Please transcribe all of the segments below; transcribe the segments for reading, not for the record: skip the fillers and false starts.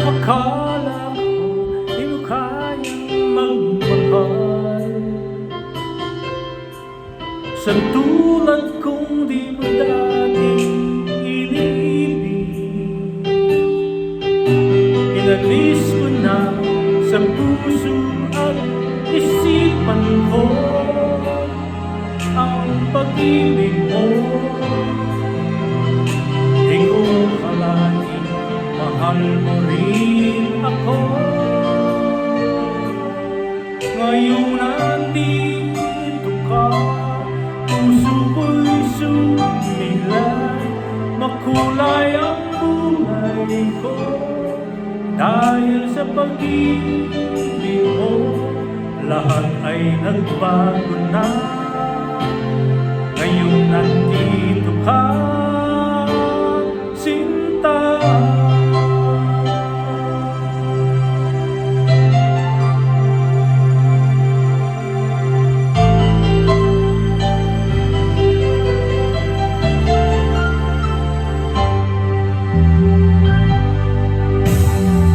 Akala ko di mo kayang magmahal, sa tulad kong di mo dating iniibig. Inalis ko na sa puso at isipan ko ang pag-ibig mo. Di ko akalain mahal mo rin ako. Ngayon nandito ka, puso ko'y sumilay, makulay ang buhay ko dahil sa pag-ibig mo. Lahat ay nagbago na, ngayon nandito ka, sinta.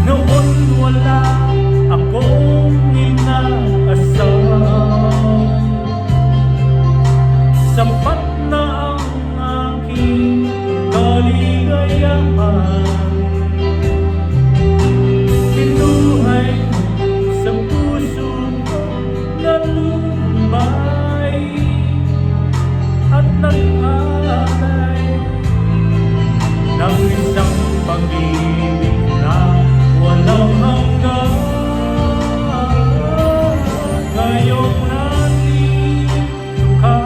Noon wala akong inaasam, sapat na ang aking kaligayahan. Pinuhay sa puso ko na lumbay at nag-alay ng isang pag-ibig na walang hanggan. Ngayong nandito ka,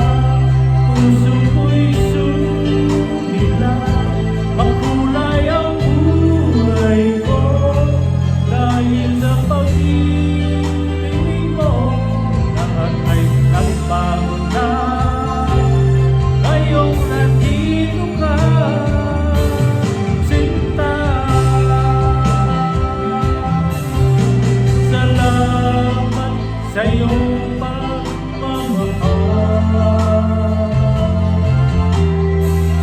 puso ko'y sumilay, makulay ang buhay ko dahil sa pag-ibig mo. Lahat ay nagbago na, ngayong nandito ka, sinta. Salamat sa iyong pagmamahal,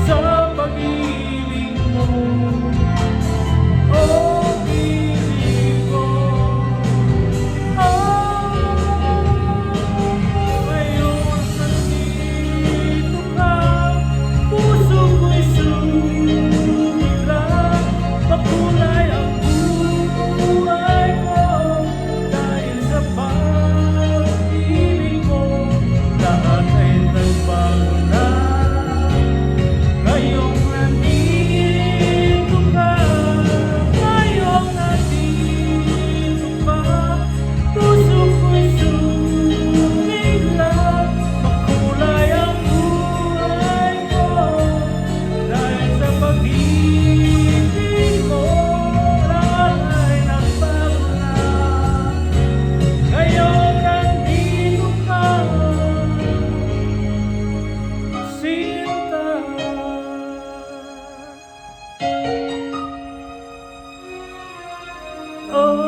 sa pag-ibig mo, oh ibig ko. Ngayon nandito ka, puso ko'y sumilay, makulay ang buhay ko dahil sa pag-ibig mo. Lahat ay nagbago na, ngayong nandito ka, ngayong nandito ka, puso ko'y sumilay, makulay ang buhay ko dahil sa pag-ibig mo. Lahat ay nagbago na, ngayon nandito ka, sinta. Oh